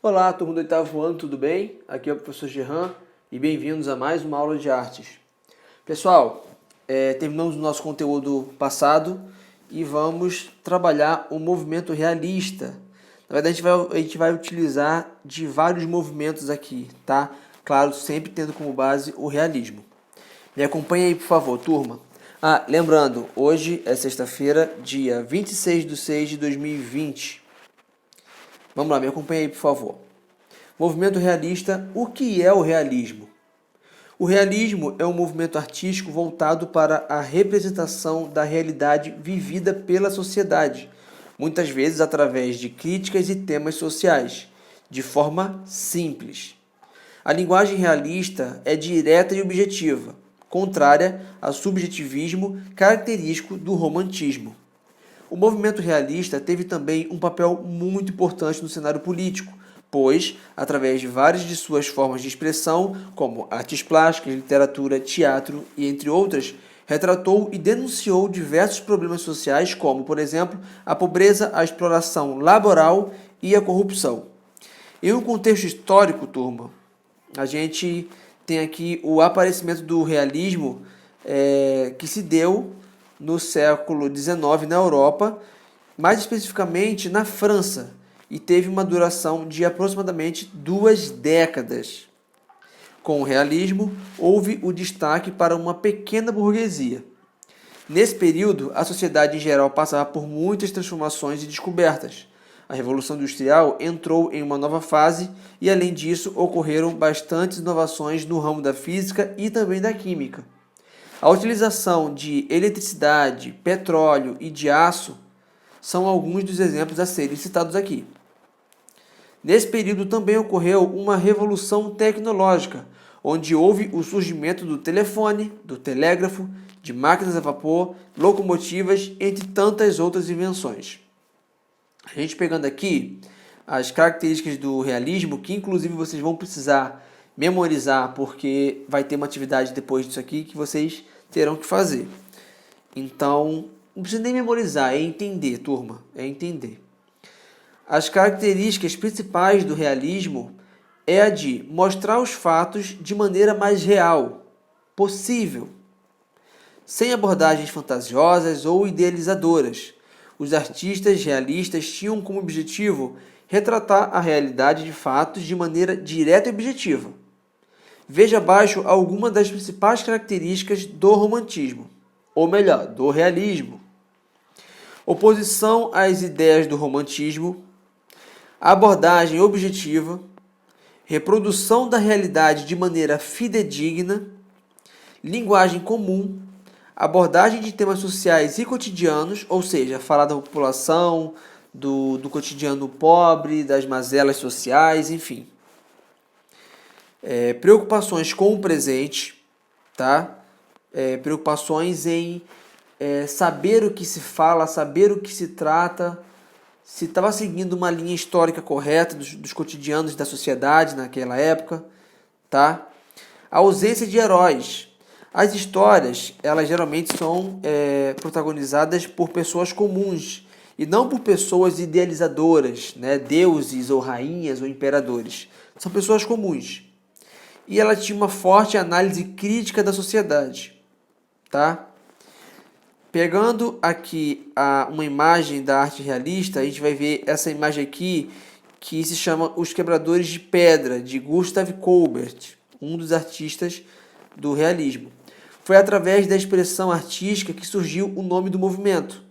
Olá, turma do oitavo ano, tudo bem? Aqui é o professor Gerran e bem-vindos a mais uma aula de artes. Pessoal, terminamos o nosso conteúdo passado e vamos trabalhar o movimento realista. Na verdade, a gente vai utilizar de vários movimentos aqui, tá? Claro, sempre tendo como base o realismo. Me acompanha aí, por favor, turma. Lembrando, hoje é sexta-feira, dia 26/6/2020. Vamos lá, me acompanha aí, por favor. Movimento realista, o que é o realismo? O realismo é um movimento artístico voltado para a representação da realidade vivida pela sociedade, muitas vezes através de críticas e temas sociais, de forma simples. A linguagem realista é direta e objetiva, contrária ao subjetivismo característico do romantismo. O movimento realista teve também um papel muito importante no cenário político, pois, através de várias de suas formas de expressão, como artes plásticas, literatura, teatro e entre outras, retratou e denunciou diversos problemas sociais, como, por exemplo, a pobreza, a exploração laboral e a corrupção. Em um contexto histórico, turma, a gente tem aqui o aparecimento do realismo que se deu no século XIX na Europa, mais especificamente na França, e teve uma duração de aproximadamente 2 décadas. Com o realismo, houve o destaque para uma pequena burguesia. Nesse período, a sociedade em geral passava por muitas transformações e descobertas. A Revolução Industrial entrou em uma nova fase e, além disso, ocorreram bastantes inovações no ramo da física e também da química. A utilização de eletricidade, petróleo e de aço são alguns dos exemplos a serem citados aqui. Nesse período também ocorreu uma revolução tecnológica, onde houve o surgimento do telefone, do telégrafo, de máquinas a vapor, locomotivas, entre tantas outras invenções. A gente pegando aqui as características do realismo, que inclusive vocês vão precisar memorizar, porque vai ter uma atividade depois disso aqui que vocês terão que fazer. Então, não precisa nem memorizar, é entender, turma, é entender. As características principais do realismo é a de mostrar os fatos de maneira mais real, possível, sem abordagens fantasiosas ou idealizadoras. Os artistas realistas tinham como objetivo retratar a realidade de fatos de maneira direta e objetiva. Veja abaixo algumas das principais características do romantismo, ou melhor, do realismo. Oposição às ideias do romantismo, abordagem objetiva, reprodução da realidade de maneira fidedigna, linguagem comum, abordagem de temas sociais e cotidianos, ou seja, falar da população, do cotidiano pobre, das mazelas sociais, enfim. Preocupações com o presente, tá? Preocupações em saber o que se fala, saber o que se trata, se estava seguindo uma linha histórica correta dos cotidianos da sociedade naquela época, tá? A ausência de heróis. As histórias, elas geralmente são protagonizadas por pessoas comuns e não por pessoas idealizadoras, né? Deuses ou rainhas ou imperadores. São pessoas comuns. E ela tinha uma forte análise crítica da sociedade, tá? Pegando aqui uma imagem da arte realista, a gente vai ver essa imagem aqui que se chama Os Quebradores de Pedra, de Gustav Colbert, um dos artistas do realismo. Foi através da expressão artística que surgiu o nome do movimento.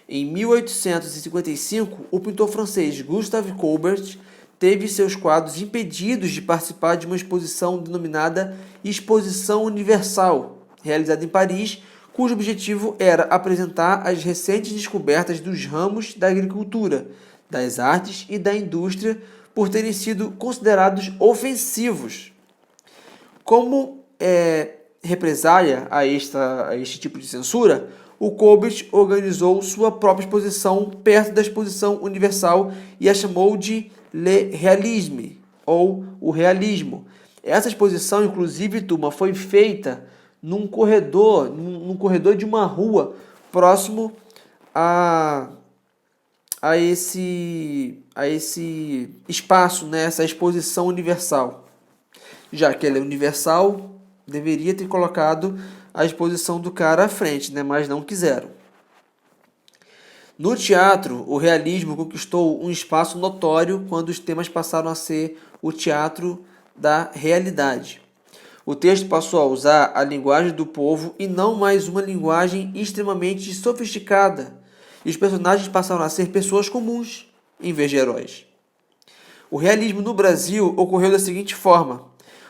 Em 1855, o pintor francês Gustave Colbert teve seus quadros impedidos de participar de uma exposição denominada Exposição Universal, realizada em Paris, cujo objetivo era apresentar as recentes descobertas dos ramos da agricultura, das artes e da indústria por terem sido considerados ofensivos. Como represália a este tipo de censura, o Colbert organizou sua própria exposição perto da Exposição Universal e a chamou de Le Réalisme, ou o realismo. Essa exposição, inclusive, turma, foi feita num corredor de uma rua próximo à a esse espaço, né, essa exposição universal. Já que ela é universal, deveria ter colocado a exposição do cara à frente, né, mas não quiseram. No teatro, o realismo conquistou um espaço notório quando os temas passaram a ser o teatro da realidade. O texto passou a usar a linguagem do povo e não mais uma linguagem extremamente sofisticada. E os personagens passaram a ser pessoas comuns, em vez de heróis. O realismo no Brasil ocorreu da seguinte forma.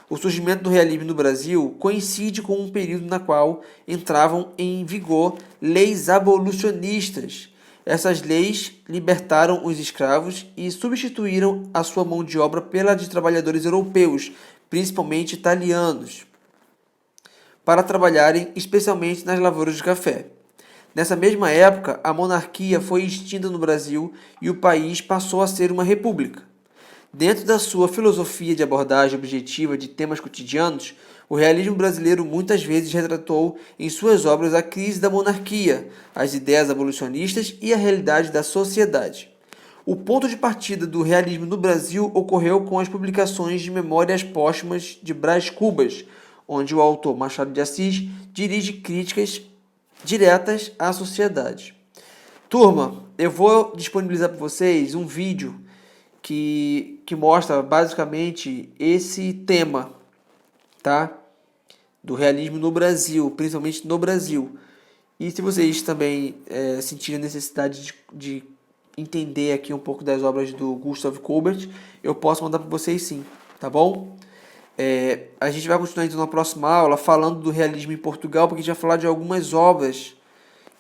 O surgimento do realismo no Brasil coincide com um período na qual entravam em vigor leis abolicionistas. Essas leis libertaram os escravos e substituíram a sua mão de obra pela de trabalhadores europeus, principalmente italianos, para trabalharem especialmente nas lavouras de café. Nessa mesma época, a monarquia foi extinta no Brasil e o país passou a ser uma república. Dentro da sua filosofia de abordagem objetiva de temas cotidianos, o realismo brasileiro muitas vezes retratou em suas obras a crise da monarquia, as ideias abolicionistas e a realidade da sociedade. O ponto de partida do realismo no Brasil ocorreu com as publicações de Memórias Póstumas de Brás Cubas, onde o autor Machado de Assis dirige críticas diretas à sociedade. Turma, eu vou disponibilizar para vocês um vídeo que mostra basicamente esse tema, tá? Do realismo no Brasil, principalmente no Brasil. E se vocês também sentirem a necessidade de entender aqui um pouco das obras do Gustav Colbert, eu posso mandar para vocês sim, tá bom? A gente vai continuar então na próxima aula falando do realismo em Portugal, porque a gente vai falar de algumas obras,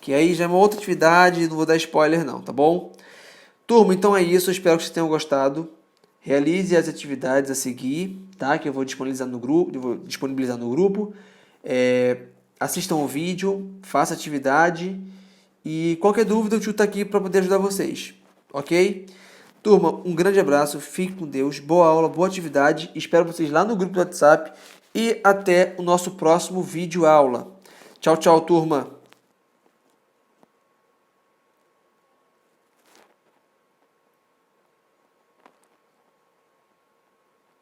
que aí já é uma outra atividade, não vou dar spoiler não, tá bom? Turma, então é isso, eu espero que vocês tenham gostado. Realize as atividades a seguir, tá? Que eu vou disponibilizar no grupo. Assistam o vídeo, faça atividade e qualquer dúvida o tio está aqui para poder ajudar vocês, ok? Turma, um grande abraço, fique com Deus, boa aula, boa atividade, espero vocês lá no grupo do WhatsApp e até o nosso próximo vídeo aula. Tchau, tchau, turma!